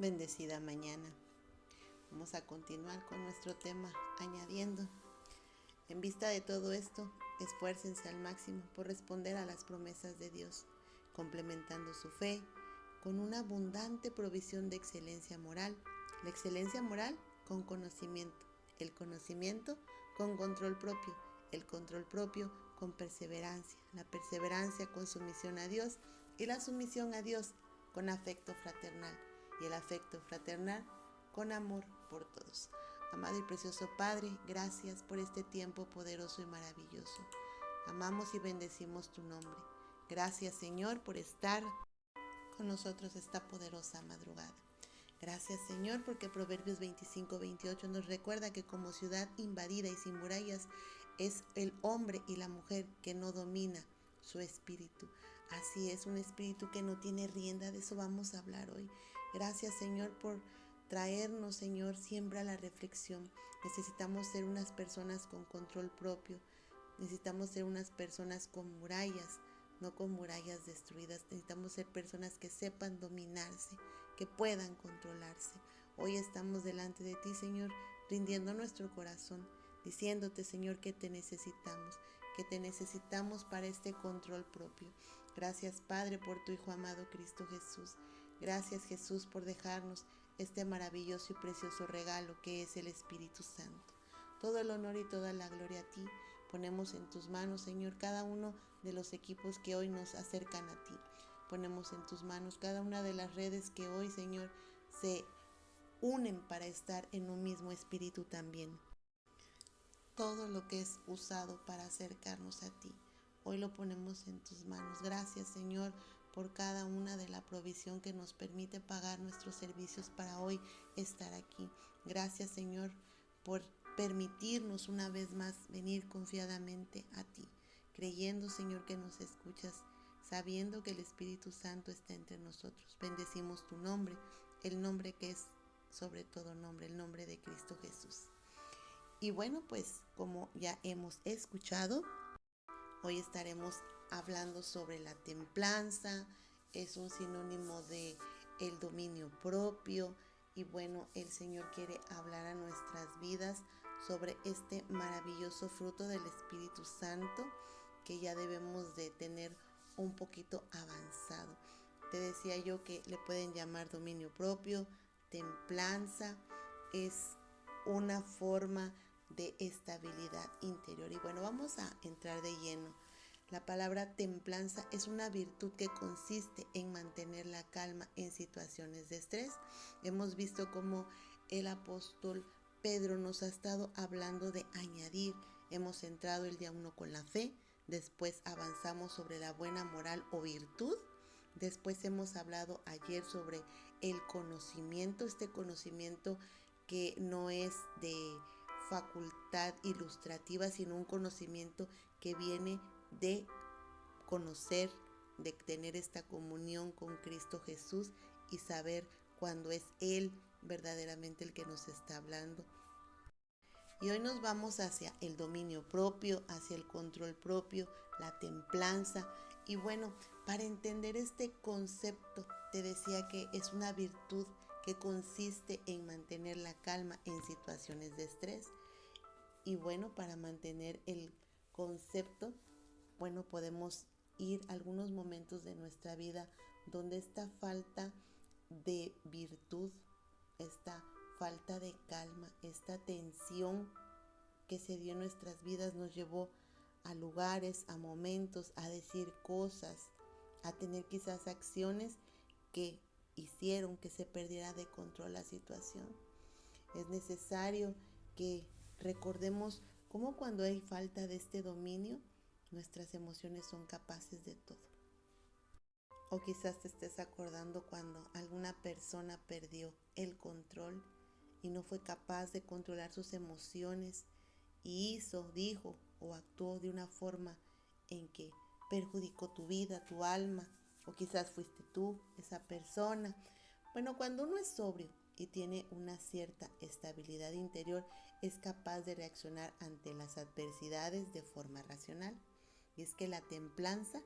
Bendecida mañana. Vamos a continuar con nuestro tema añadiendo. En vista de todo esto, esfuércense al máximo por responder a las promesas de Dios, complementando su fe con una abundante provisión de excelencia moral. La excelencia moral con conocimiento, el conocimiento con control propio, el control propio con perseverancia, la perseverancia con sumisión a Dios y la sumisión a Dios con afecto fraternal y el afecto fraternal con amor por todos. Amado y precioso Padre, gracias por este tiempo poderoso y maravilloso. Amamos y bendecimos tu nombre. Gracias, Señor, por estar con nosotros esta poderosa madrugada. Gracias, Señor, porque Proverbios 25-28 nos recuerda que como ciudad invadida y sin murallas es el hombre y la mujer que no domina su espíritu. Así es, un espíritu que no tiene rienda, de eso vamos a hablar hoy. Gracias, Señor, por traernos, Señor, siempre a la reflexión. Necesitamos ser unas personas con control propio. Necesitamos ser unas personas con murallas, no con murallas destruidas. Necesitamos ser personas que sepan dominarse, que puedan controlarse. Hoy estamos delante de ti, Señor, rindiendo nuestro corazón, diciéndote, Señor, que te necesitamos para este control propio. Gracias, Padre, por tu Hijo amado Cristo Jesús. Gracias, Jesús, por dejarnos este maravilloso y precioso regalo que es el Espíritu Santo. Todo el honor y toda la gloria a ti. Ponemos en tus manos, Señor, cada uno de los equipos que hoy nos acercan a ti. Ponemos en tus manos cada una de las redes que hoy, Señor, se unen para estar en un mismo espíritu también. Todo lo que es usado para acercarnos a ti, hoy lo ponemos en tus manos. Gracias, Señor, por cada una de la provisión que nos permite pagar nuestros servicios para hoy estar aquí. Gracias, Señor, por permitirnos una vez más venir confiadamente a ti, creyendo, Señor, que nos escuchas, sabiendo que el Espíritu Santo está entre nosotros. Bendecimos tu nombre, el nombre que es sobre todo nombre, el nombre de Cristo Jesús. Y bueno, pues como ya hemos escuchado, hoy estaremos hablando sobre la templanza. Es un sinónimo de el dominio propio. Y bueno, el Señor quiere hablar a nuestras vidas sobre este maravilloso fruto del Espíritu Santo que ya debemos de tener un poquito avanzado. Te decía yo que le pueden llamar dominio propio, templanza, es una forma de estabilidad interior. Y bueno, vamos a entrar de lleno. La palabra templanza es una virtud que consiste en mantener la calma en situaciones de estrés. Hemos visto cómo el apóstol Pedro nos ha estado hablando de añadir. Hemos entrado el día 1 con la fe, después avanzamos sobre la buena moral o virtud, después hemos hablado ayer sobre el conocimiento, este conocimiento que no es de facultad ilustrativa, sino un conocimiento que viene de conocer, de tener esta comunión con Cristo Jesús y saber cuándo es Él verdaderamente el que nos está hablando. Y hoy nos vamos hacia el dominio propio, hacia el control propio, la templanza. Y bueno, para entender este concepto, te decía que es una virtud que consiste en mantener la calma en situaciones de estrés. Y bueno, para mantener el concepto, bueno, podemos ir a algunos momentos de nuestra vida donde esta falta de virtud, esta falta de calma, esta tensión que se dio en nuestras vidas nos llevó a lugares, a momentos, a decir cosas, a tener quizás acciones que hicieron que se perdiera de control la situación. Es necesario que recordemos cómo cuando hay falta de este dominio, nuestras emociones son capaces de todo. O quizás te estés acordando cuando alguna persona perdió el control y no fue capaz de controlar sus emociones y hizo, dijo o actuó de una forma en que perjudicó tu vida, tu alma, o quizás fuiste tú, esa persona. Bueno, cuando uno es sobrio y tiene una cierta estabilidad interior, es capaz de reaccionar ante las adversidades de forma racional. Y es que la templanza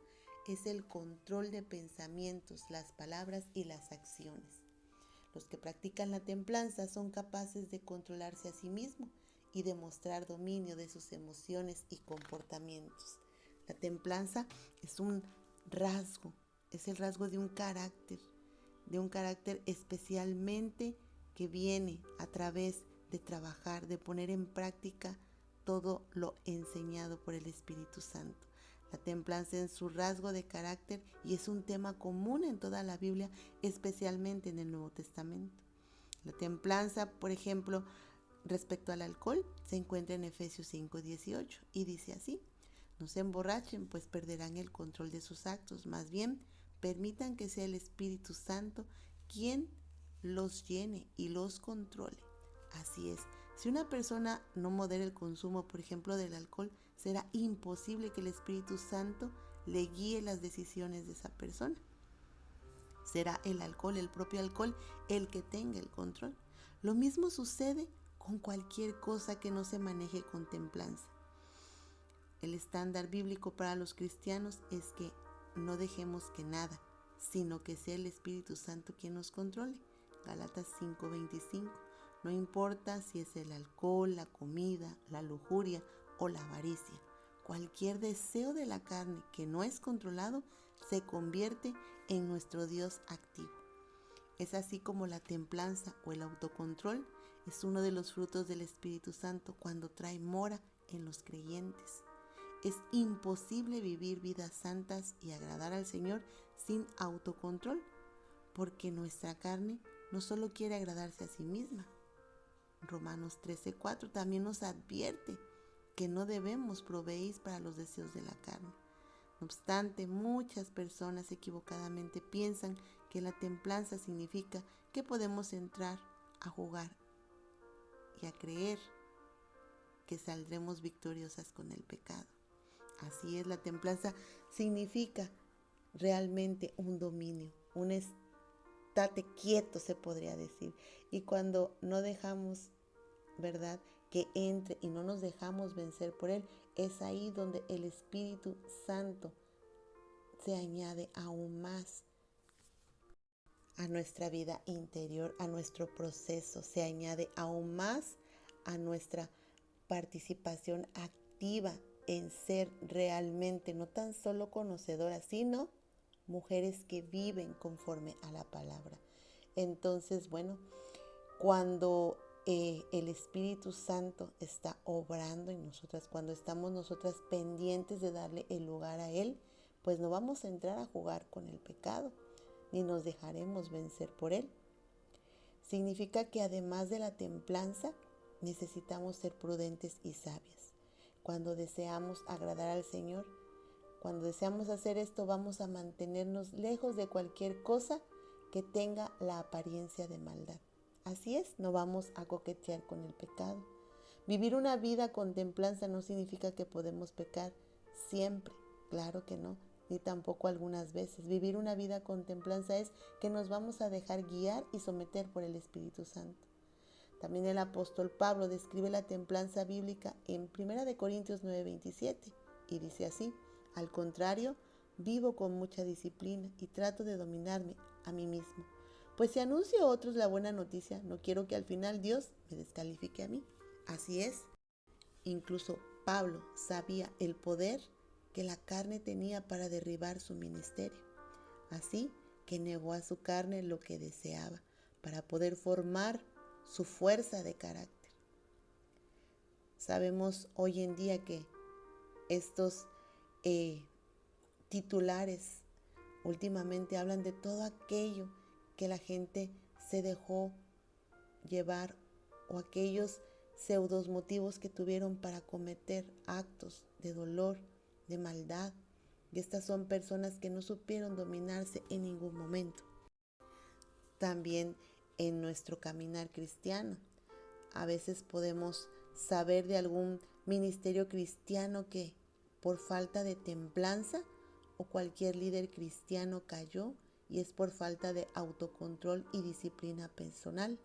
es el control de pensamientos, las palabras y las acciones. Los que practican la templanza son capaces de controlarse a sí mismos y de mostrar dominio de sus emociones y comportamientos. La templanza es un rasgo, es el rasgo de un carácter especialmente que viene a través de trabajar, de poner en práctica todo lo enseñado por el Espíritu Santo. La templanza es su rasgo de carácter y es un tema común en toda la Biblia, especialmente en el Nuevo Testamento. La templanza, por ejemplo, respecto al alcohol, se encuentra en Efesios 5:18 y dice así: no se emborrachen, pues perderán el control de sus actos, más bien permitan que sea el Espíritu Santo quien los llene y los controle. Así es, si una persona no modera el consumo, por ejemplo, del alcohol, será imposible que el Espíritu Santo le guíe las decisiones de esa persona. Será el alcohol, el propio alcohol, el que tenga el control. Lo mismo sucede con cualquier cosa que no se maneje con templanza. El estándar bíblico para los cristianos es que no dejemos que nada, sino que sea el Espíritu Santo quien nos controle. Gálatas 5:25. No importa si es el alcohol, la comida, la lujuria o la avaricia. Cualquier deseo de la carne que no es controlado se convierte en nuestro Dios activo. Es así como la templanza o el autocontrol es uno de los frutos del Espíritu Santo cuando trae mora en los creyentes. Es imposible vivir vidas santas y agradar al Señor sin autocontrol, porque nuestra carne no solo quiere agradarse a sí misma. Romanos 13:4 también nos advierte que no debemos proveer para los deseos de la carne. No obstante, muchas personas equivocadamente piensan que la templanza significa que podemos entrar a jugar y a creer que saldremos victoriosas con el pecado. Así es, la templanza significa realmente un dominio, un estate quieto, se podría decir. Y cuando no dejamos, ¿verdad?, que entre y no nos dejamos vencer por él, es ahí donde el Espíritu Santo se añade aún más a nuestra vida interior, a nuestro proceso, se añade aún más a nuestra participación activa en ser realmente no tan solo conocedoras, sino mujeres que viven conforme a la palabra. Entonces, bueno, cuando el Espíritu Santo está obrando en nosotras, cuando estamos nosotras pendientes de darle el lugar a Él, pues no vamos a entrar a jugar con el pecado, ni nos dejaremos vencer por él. Significa que además de la templanza, necesitamos ser prudentes y sabias. Cuando deseamos agradar al Señor, cuando deseamos hacer esto, vamos a mantenernos lejos de cualquier cosa que tenga la apariencia de maldad. Así es, no vamos a coquetear con el pecado. Vivir una vida con templanza no significa que podemos pecar siempre, claro que no, ni tampoco algunas veces. Vivir una vida con templanza es que nos vamos a dejar guiar y someter por el Espíritu Santo. También el apóstol Pablo describe la templanza bíblica en 1 Corintios 9:27 y dice así: al contrario, vivo con mucha disciplina y trato de dominarme a mí mismo. Pues si anuncio a otros la buena noticia, no quiero que al final Dios me descalifique a mí. Así es, incluso Pablo sabía el poder que la carne tenía para derribar su ministerio. Así que negó a su carne lo que deseaba para poder formar su fuerza de carácter. Sabemos hoy en día que estos titulares últimamente hablan de todo aquello que la gente se dejó llevar o aquellos pseudos motivos que tuvieron para cometer actos de dolor, de maldad. Y estas son personas que no supieron dominarse en ningún momento. También en nuestro caminar cristiano, a veces podemos saber de algún ministerio cristiano que por falta de templanza o cualquier líder cristiano cayó, y es por falta de autocontrol y disciplina personal.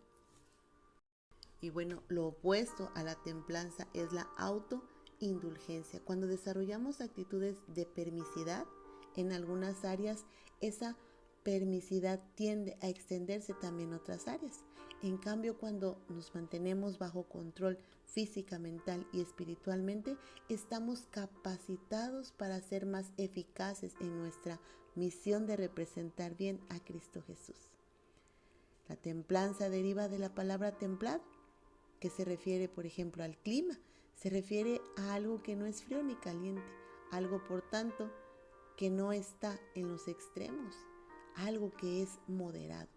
Y bueno, lo opuesto a la templanza es la autoindulgencia. Cuando desarrollamos actitudes de permisidad en algunas áreas, esa permisidad tiende a extenderse también a otras áreas. En cambio, cuando nos mantenemos bajo control física, mental y espiritualmente, estamos capacitados para ser más eficaces en nuestra misión de representar bien a Cristo Jesús. La templanza deriva de la palabra templado, que se refiere, por ejemplo, al clima. Se refiere a algo que no es frío ni caliente, algo, por tanto, que no está en los extremos, algo que es moderado.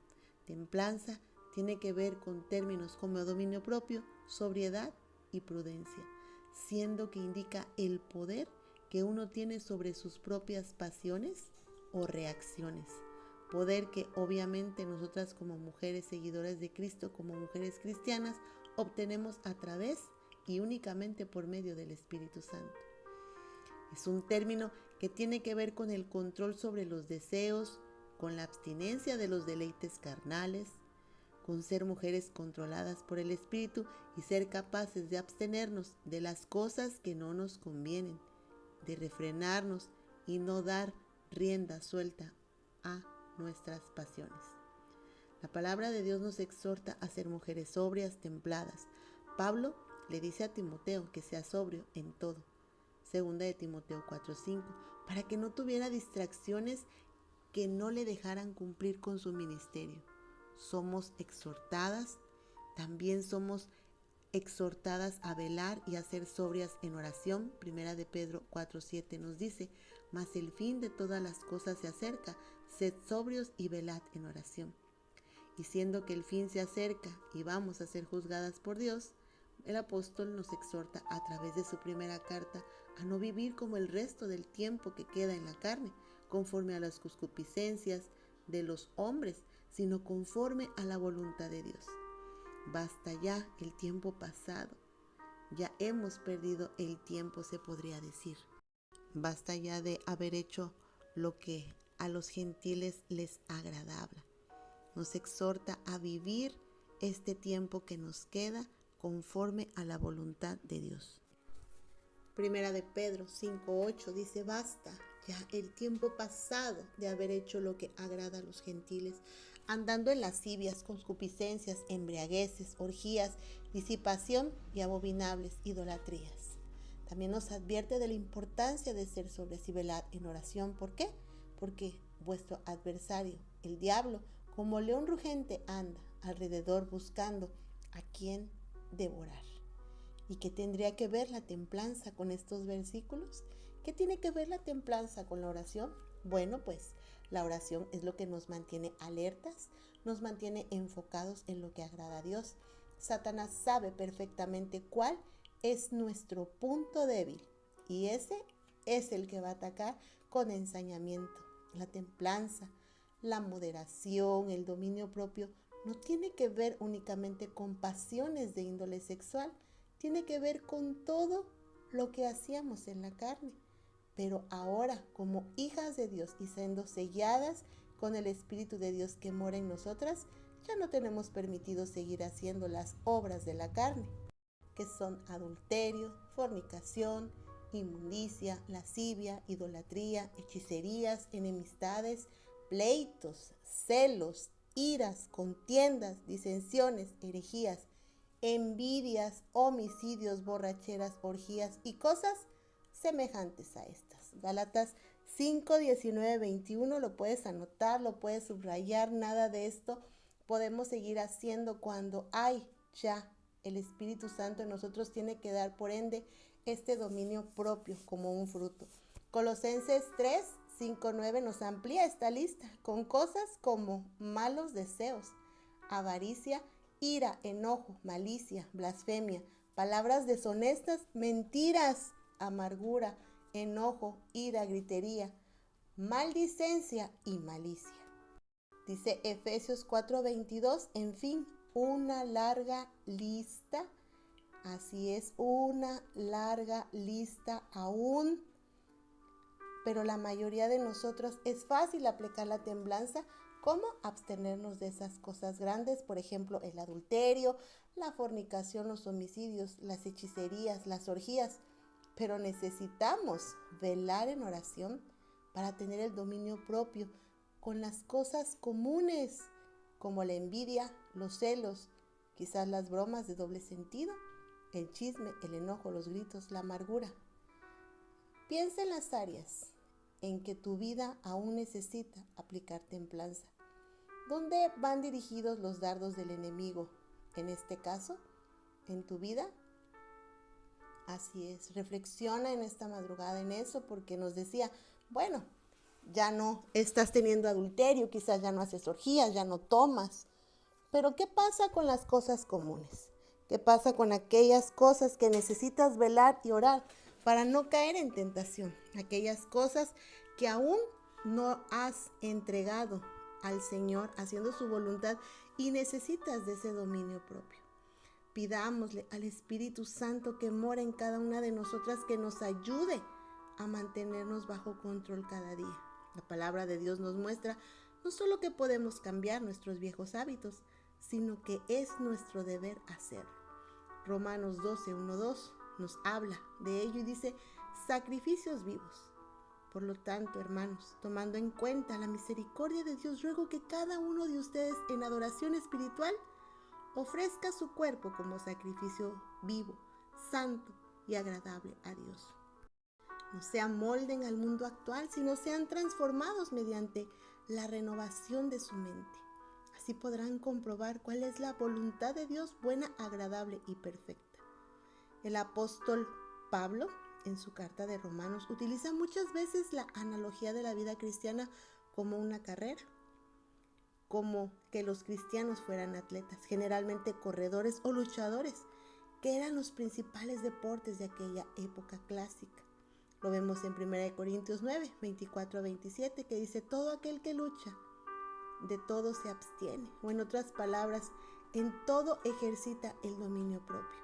Templanza tiene que ver con términos como dominio propio, sobriedad y prudencia, siendo que indica el poder que uno tiene sobre sus propias pasiones o reacciones. Poder que obviamente nosotras como mujeres seguidoras de Cristo, como mujeres cristianas, obtenemos a través y únicamente por medio del Espíritu Santo. Es un término que tiene que ver con el control sobre los deseos, con la abstinencia de los deleites carnales, con ser mujeres controladas por el Espíritu y ser capaces de abstenernos de las cosas que no nos convienen, de refrenarnos y no dar rienda suelta a nuestras pasiones. La palabra de Dios nos exhorta a ser mujeres sobrias, templadas. Pablo le dice a Timoteo que sea sobrio en todo. Segunda de Timoteo 4:5, para que no tuviera distracciones que no le dejaran cumplir con su ministerio. Somos exhortadas, también somos exhortadas a velar y a ser sobrias en oración. Primera de Pedro 4:7 nos dice, mas el fin de todas las cosas se acerca, sed sobrios y velad en oración. Y siendo que el fin se acerca y vamos a ser juzgadas por Dios, el apóstol nos exhorta a través de su primera carta a no vivir como el resto del tiempo que queda en la carne, conforme a las concupiscencias de los hombres, sino conforme a la voluntad de Dios. Basta ya el tiempo pasado, ya hemos perdido el tiempo, se podría decir. Basta ya de haber hecho lo que a los gentiles les agradaba. Nos exhorta a vivir este tiempo que nos queda conforme a la voluntad de Dios. Primera de Pedro 5:8 dice, basta ya el tiempo pasado de haber hecho lo que agrada a los gentiles, andando en lascivias, concupiscencias, embriagueces, orgías, disipación y abominables idolatrías. También nos advierte de la importancia de ser sobrias y velar en oración. ¿Por qué? Porque vuestro adversario, el diablo, como león rugente, anda alrededor buscando a quien devorar. ¿Y qué tendría que ver la templanza con estos versículos? ¿Qué tiene que ver la templanza con la oración? Bueno, pues la oración es lo que nos mantiene alertas, nos mantiene enfocados en lo que agrada a Dios. Satanás sabe perfectamente cuál es nuestro punto débil y ese es el que va a atacar con ensañamiento. La templanza, la moderación, el dominio propio no tiene que ver únicamente con pasiones de índole sexual, tiene que ver con todo lo que hacíamos en la carne. Pero ahora, como hijas de Dios y siendo selladas con el Espíritu de Dios que mora en nosotras, ya no tenemos permitido seguir haciendo las obras de la carne, que son adulterio, fornicación, inmundicia, lascivia, idolatría, hechicerías, enemistades, pleitos, celos, iras, contiendas, disensiones, herejías, envidias, homicidios, borracheras, orgías y cosas semejantes a estas. Gálatas 5, 19, 21, lo puedes anotar, lo puedes subrayar, nada de esto podemos seguir haciendo cuando hay ya el Espíritu Santo en nosotros. Tiene que dar, por ende, este dominio propio como un fruto. Colosenses 3, 5, 9 nos amplía esta lista con cosas como malos deseos, avaricia, ira, enojo, malicia, blasfemia, palabras deshonestas, mentiras, amargura, enojo, ira, gritería, maldicencia y malicia. Dice Efesios 4:22, en fin, una larga lista, así es, una larga lista aún, pero la mayoría de nosotros es fácil aplicar la templanza. ¿Cómo? Abstenernos de esas cosas grandes, por ejemplo, el adulterio, la fornicación, los homicidios, las hechicerías, las orgías. Pero necesitamos velar en oración para tener el dominio propio con las cosas comunes, como la envidia, los celos, quizás las bromas de doble sentido, el chisme, el enojo, los gritos, la amargura. Piensa en las áreas en que tu vida aún necesita aplicar templanza. ¿Dónde van dirigidos los dardos del enemigo? En este caso, en tu vida. Así es, reflexiona en esta madrugada en eso, porque nos decía, bueno, ya no estás teniendo adulterio, quizás ya no haces orgías, ya no tomas. Pero ¿qué pasa con las cosas comunes? ¿Qué pasa con aquellas cosas que necesitas velar y orar para no caer en tentación? Aquellas cosas que aún no has entregado al Señor haciendo su voluntad y necesitas de ese dominio propio. Pidámosle al Espíritu Santo que mora en cada una de nosotras, que nos ayude a mantenernos bajo control cada día. La palabra de Dios nos muestra no solo que podemos cambiar nuestros viejos hábitos, sino que es nuestro deber hacerlo. Romanos 12, 1, 2 nos habla de ello y dice, sacrificios vivos. Por lo tanto, hermanos, tomando en cuenta la misericordia de Dios, ruego que cada uno de ustedes en adoración espiritual ofrezca su cuerpo como sacrificio vivo, santo y agradable a Dios. No se amolden al mundo actual, sino sean transformados mediante la renovación de su mente. Así podrán comprobar cuál es la voluntad de Dios, buena, agradable y perfecta. El apóstol Pablo, en su carta de Romanos, utiliza muchas veces la analogía de la vida cristiana como una carrera, como que los cristianos fueran atletas, generalmente corredores o luchadores, que eran los principales deportes de aquella época clásica. Lo vemos en 1 Corintios 9, 24 a 27, que dice, todo aquel que lucha, de todo se abstiene, o en otras palabras, en todo ejercita el dominio propio.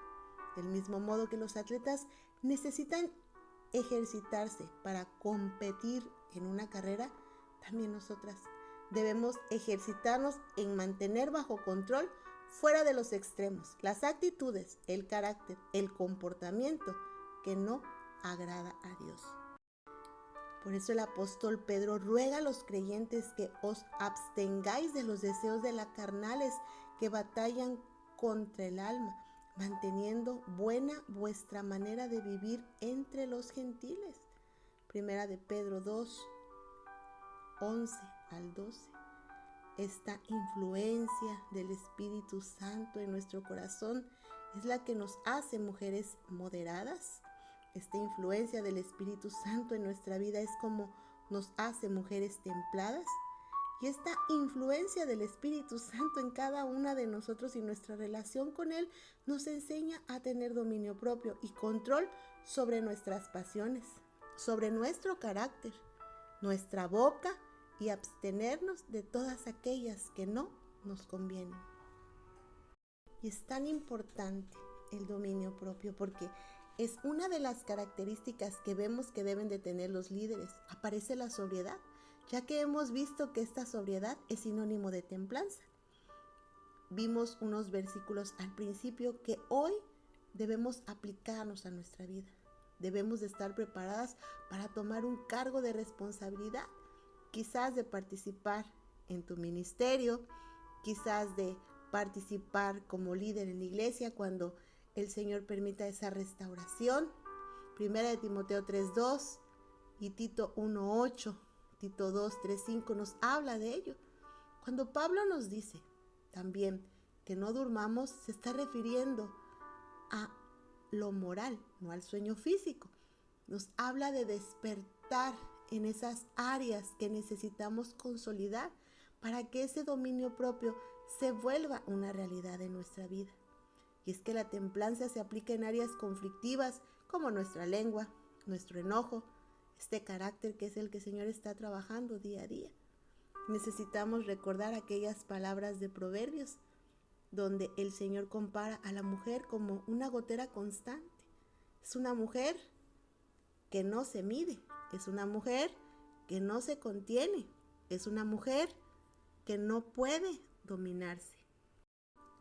Del mismo modo que los atletas necesitan ejercitarse para competir en una carrera, también nosotras debemos ejercitarnos en mantener bajo control, fuera de los extremos, las actitudes, el carácter, el comportamiento que no agrada a Dios. Por eso el apóstol Pedro ruega a los creyentes que os abstengáis de los deseos de las carnales que batallan contra el alma, manteniendo buena vuestra manera de vivir entre los gentiles. Primera de Pedro 2, 11 al 12. Esta influencia del Espíritu Santo en nuestro corazón es la que nos hace mujeres moderadas. Esta influencia del Espíritu Santo en nuestra vida es como nos hace mujeres templadas. Y esta influencia del Espíritu Santo en cada una de nosotros y nuestra relación con Él nos enseña a tener dominio propio y control sobre nuestras pasiones, sobre nuestro carácter, nuestra boca, y abstenernos de todas aquellas que no nos convienen. Y es tan importante el dominio propio porque es una de las características que vemos que deben de tener los líderes. Aparece la sobriedad, ya que hemos visto que esta sobriedad es sinónimo de templanza. Vimos unos versículos al principio que hoy debemos aplicarnos a nuestra vida. Debemos de estar preparadas para tomar un cargo de responsabilidad, quizás de participar en tu ministerio, quizás de participar como líder en la iglesia cuando el Señor permita esa restauración. Primera de Timoteo 3:2 y Tito 1:8, Tito 2:3-5 nos habla de ello. Cuando Pablo nos dice también que no durmamos, se está refiriendo a lo moral, no al sueño físico. Nos habla de despertar en esas áreas que necesitamos consolidar para que ese dominio propio se vuelva una realidad en nuestra vida. Y es que la templanza se aplica en áreas conflictivas como nuestra lengua, nuestro enojo, este carácter que es el que el Señor está trabajando día a día. Necesitamos recordar aquellas palabras de Proverbios donde el Señor compara a la mujer como una gotera constante. Es una mujer que no se mide, es una mujer que no se contiene, es una mujer que no puede dominarse.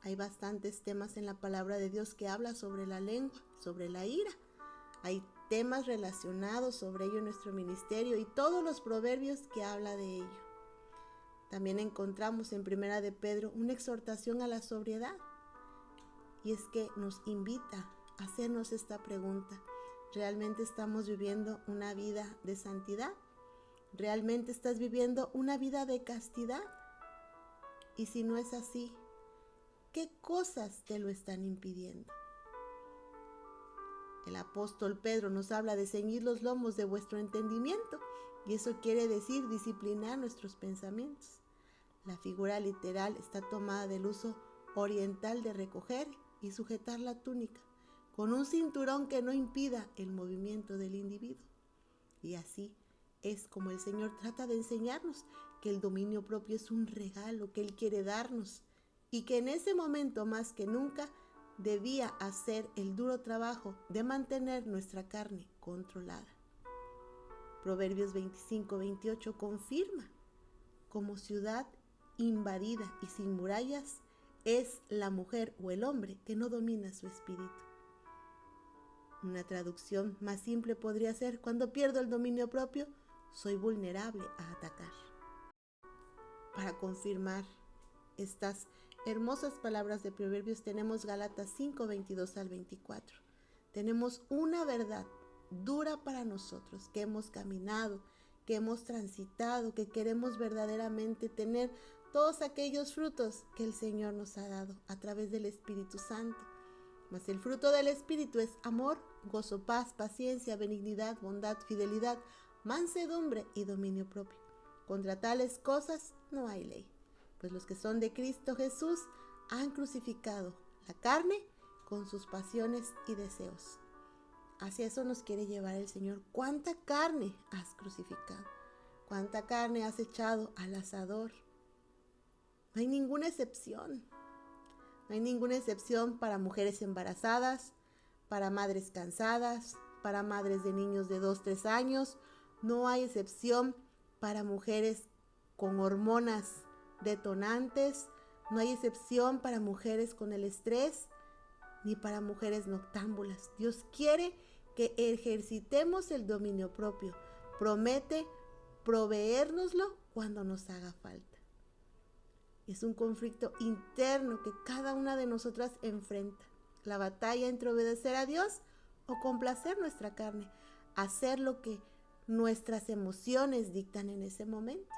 Hay bastantes temas en la palabra de Dios que habla sobre la lengua, sobre la ira. Hay temas relacionados sobre ello en nuestro ministerio y todos los proverbios que habla de ello. También encontramos en Primera de Pedro una exhortación a la sobriedad. Y es que nos invita a hacernos esta pregunta. ¿Realmente estamos viviendo una vida de santidad? ¿Realmente estás viviendo una vida de castidad? Y si no es así, ¿qué cosas te lo están impidiendo? El apóstol Pedro nos habla de ceñir los lomos de vuestro entendimiento, y eso quiere decir disciplinar nuestros pensamientos. La figura literal está tomada del uso oriental de recoger y sujetar la túnica, con un cinturón que no impida el movimiento del individuo. Y así es como el Señor trata de enseñarnos que el dominio propio es un regalo que Él quiere darnos, y que en ese momento más que nunca debía hacer el duro trabajo de mantener nuestra carne controlada. Proverbios 25-28 confirma: como ciudad invadida y sin murallas es la mujer o el hombre que no domina su espíritu. Una traducción más simple podría ser: cuando pierdo el dominio propio, soy vulnerable a atacar. Para confirmar estas hermosas palabras de Proverbios tenemos Gálatas 5:22-24. Tenemos una verdad dura para nosotros, que hemos caminado, que hemos transitado, que queremos verdaderamente tener todos aquellos frutos que el Señor nos ha dado a través del Espíritu Santo. Mas el fruto del Espíritu es amor, gozo, paz, paciencia, benignidad, bondad, fidelidad, mansedumbre y dominio propio. Contra tales cosas no hay ley. Pues los que son de Cristo Jesús han crucificado la carne con sus pasiones y deseos. Hacia eso nos quiere llevar el Señor. ¿Cuánta carne has crucificado? ¿Cuánta carne has echado al asador? No hay ninguna excepción. No hay ninguna excepción para mujeres embarazadas, para madres cansadas, para madres de niños de 2-3 años. No hay excepción para mujeres con hormonas detonantes, no hay excepción para mujeres con el estrés, ni para mujeres noctámbulas. Dios quiere que ejercitemos el dominio propio. Promete proveérnoslo cuando nos haga falta. Es un conflicto interno que cada una de nosotras enfrenta. La batalla entre obedecer a Dios o complacer nuestra carne, hacer lo que nuestras emociones dictan en ese momento.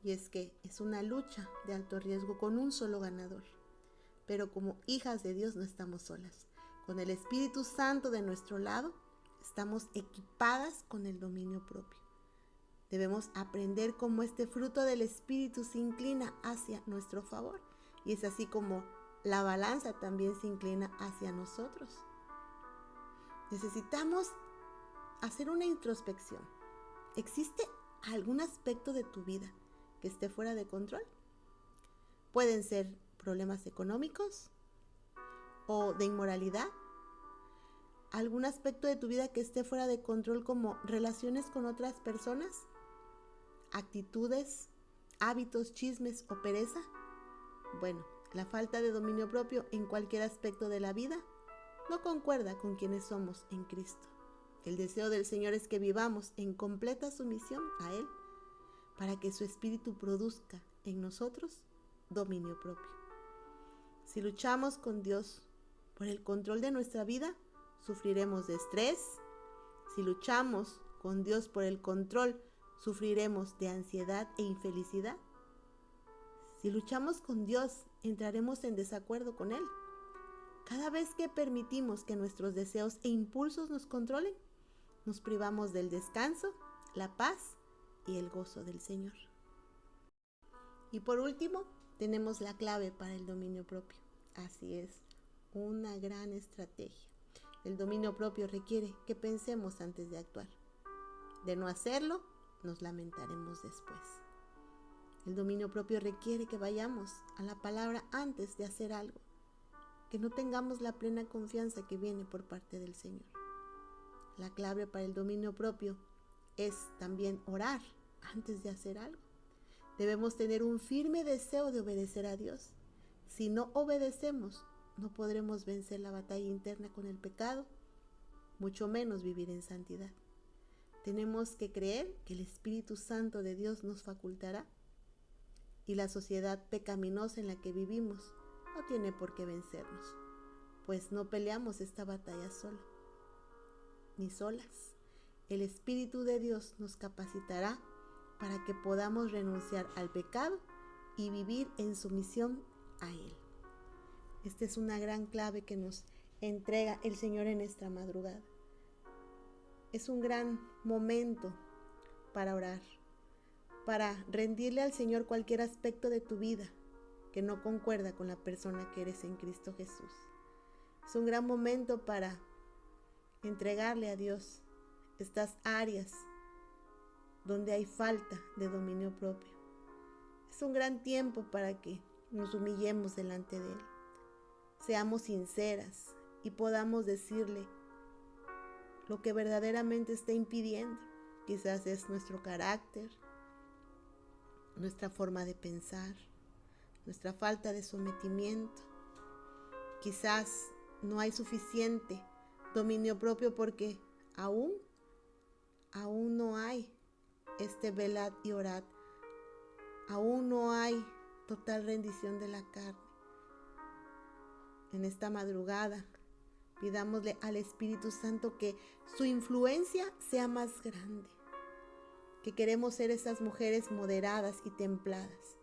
Y es que es una lucha de alto riesgo con un solo ganador. Pero como hijas de Dios no estamos solas. Con el Espíritu Santo de nuestro lado, estamos equipadas con el dominio propio. Debemos aprender cómo este fruto del Espíritu se inclina hacia nuestro favor. Y es así como la balanza también se inclina hacia nosotros. Necesitamos hacer una introspección. ¿Existe algún aspecto de tu vida que esté fuera de control? Pueden ser problemas económicos o de inmoralidad. ¿Algún aspecto de tu vida que esté fuera de control, como relaciones con otras personas, actitudes, hábitos, chismes o pereza? Bueno, la falta de dominio propio en cualquier aspecto de la vida no concuerda con quienes somos en Cristo. El deseo del Señor es que vivamos en completa sumisión a Él, para que su Espíritu produzca en nosotros dominio propio. Si luchamos con Dios por el control de nuestra vida, sufriremos de estrés. Si luchamos con Dios por el control, sufriremos de ansiedad e infelicidad. Si luchamos con Dios, entraremos en desacuerdo con Él. Cada vez que permitimos que nuestros deseos e impulsos nos controlen, nos privamos del descanso, la paz y el gozo del Señor. Y por último, tenemos la clave para el dominio propio. Así es, una gran estrategia. El dominio propio requiere que pensemos antes de actuar. De no hacerlo, nos lamentaremos después. El dominio propio requiere que vayamos a la palabra antes de hacer algo, que no tengamos la plena confianza que viene por parte del Señor. La clave para el dominio propio es también orar antes de hacer algo. Debemos tener un firme deseo de obedecer a Dios. Si no obedecemos, no podremos vencer la batalla interna con el pecado, mucho menos vivir en santidad. Tenemos que creer que el Espíritu Santo de Dios nos facultará y la sociedad pecaminosa en la que vivimos no tiene por qué vencernos, pues no peleamos esta batalla solo, ni solas. El Espíritu de Dios nos capacitará para que podamos renunciar al pecado y vivir en sumisión a Él. Esta es una gran clave que nos entrega el Señor en esta madrugada. Es un gran momento para orar, para rendirle al Señor cualquier aspecto de tu vida que no concuerda con la persona que eres en Cristo Jesús. Es un gran momento para entregarle a Dios estas áreas donde hay falta de dominio propio. Es un gran tiempo para que nos humillemos delante de Él, seamos sinceras y podamos decirle lo que verdaderamente está impidiendo. Quizás es nuestro carácter, nuestra forma de pensar, nuestra falta de sometimiento. Quizás no hay suficiente dominio propio porque aún no hay velad y orad. Aún no hay total rendición de la carne. En esta madrugada, pidámosle al Espíritu Santo que su influencia sea más grande, que queremos ser esas mujeres moderadas y templadas,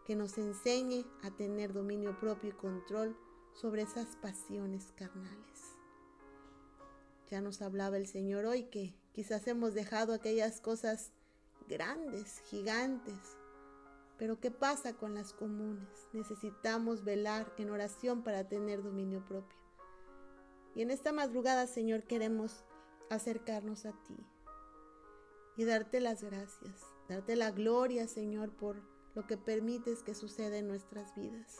que nos enseñe a tener dominio propio y control sobre esas pasiones carnales. Ya nos hablaba el Señor hoy que quizás hemos dejado aquellas cosas grandes, gigantes, pero ¿qué pasa con las comunes? Necesitamos velar en oración para tener dominio propio. Y en esta madrugada, Señor, queremos acercarnos a ti y darte las gracias, darte la gloria, Señor, por lo que permites que suceda en nuestras vidas.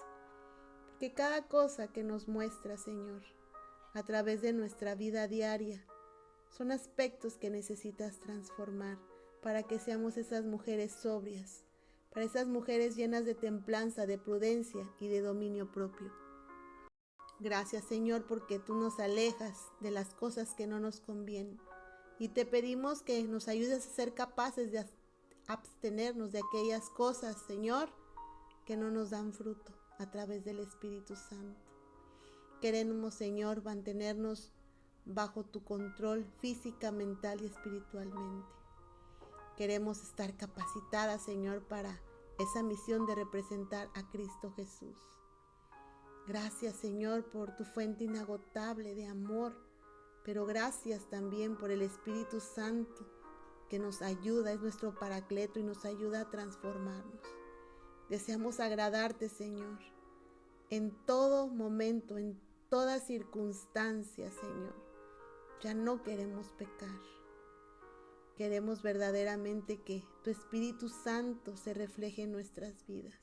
Porque cada cosa que nos muestra, Señor, a través de nuestra vida diaria, son aspectos que necesitas transformar para que seamos esas mujeres sobrias, para esas mujeres llenas de templanza, de prudencia y de dominio propio. Gracias, Señor, porque tú nos alejas de las cosas que no nos convienen. Y te pedimos que nos ayudes a ser capaces de abstenernos de aquellas cosas, Señor, que no nos dan fruto a través del Espíritu Santo. Queremos, Señor, mantenernos bajo tu control física, mental y espiritualmente. Queremos estar capacitadas, Señor, para esa misión de representar a Cristo Jesús. Gracias, Señor, por tu fuente inagotable de amor, pero gracias también por el Espíritu Santo que nos ayuda, es nuestro paracleto y nos ayuda a transformarnos. Deseamos agradarte, Señor, en todo momento, en toda circunstancia, Señor. Ya no queremos pecar. Queremos verdaderamente que tu Espíritu Santo se refleje en nuestras vidas.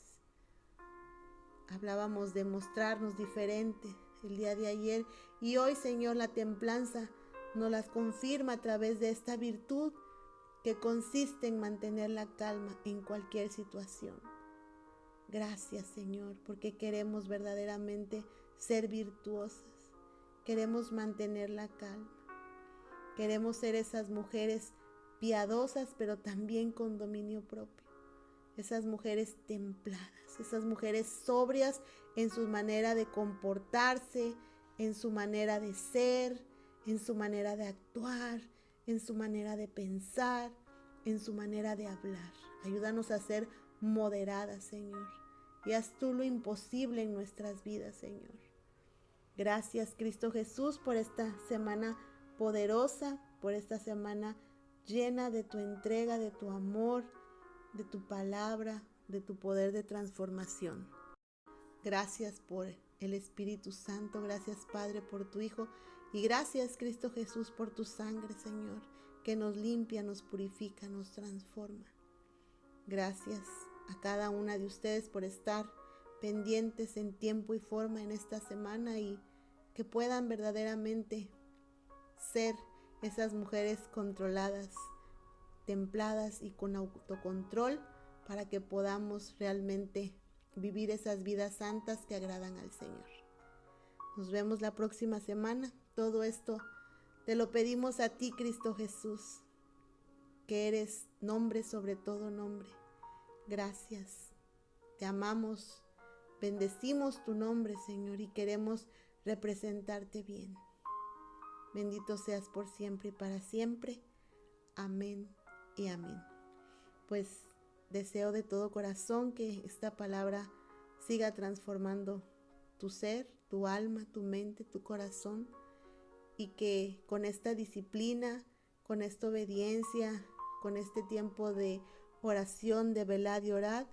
Hablábamos de mostrarnos diferentes el día de ayer y hoy, Señor, la templanza nos las confirma a través de esta virtud que consiste en mantener la calma en cualquier situación. Gracias, Señor, porque queremos verdaderamente ser virtuosas. Queremos mantener la calma. Queremos ser esas mujeres piadosas, pero también con dominio propio. Esas mujeres templadas, esas mujeres sobrias en su manera de comportarse, en su manera de ser, en su manera de actuar, en su manera de pensar, en su manera de hablar. Ayúdanos a ser moderadas, Señor, y haz tú lo imposible en nuestras vidas, Señor. Gracias, Cristo Jesús, por esta semana poderosa, por esta semana llena de tu entrega, de tu amor, de tu palabra, de tu poder de transformación. Gracias por el Espíritu Santo, gracias, Padre, por tu Hijo, y gracias, Cristo Jesús, por tu sangre, Señor, que nos limpia, nos purifica, nos transforma. Gracias a cada una de ustedes por estar pendientes en tiempo y forma en esta semana y que puedan verdaderamente ser esas mujeres controladas, templadas y con autocontrol para que podamos realmente vivir esas vidas santas que agradan al Señor. Nos vemos la próxima semana. Todo esto te lo pedimos a ti, Cristo Jesús. que eres nombre sobre todo nombre. Gracias, te amamos, bendecimos tu nombre, Señor, y queremos representarte bien. Bendito seas por siempre y para siempre. Amén y amén. Pues deseo de todo corazón que esta palabra siga transformando tu ser, tu alma, tu mente, tu corazón, y que con esta disciplina, con esta obediencia, con este tiempo de oración, de velar y orar,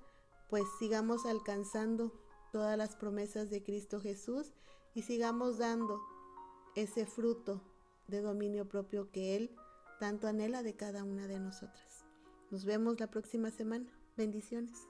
pues sigamos alcanzando todas las promesas de Cristo Jesús y sigamos dando ese fruto de dominio propio que Él tanto anhela de cada una de nosotras. Nos vemos la próxima semana. Bendiciones.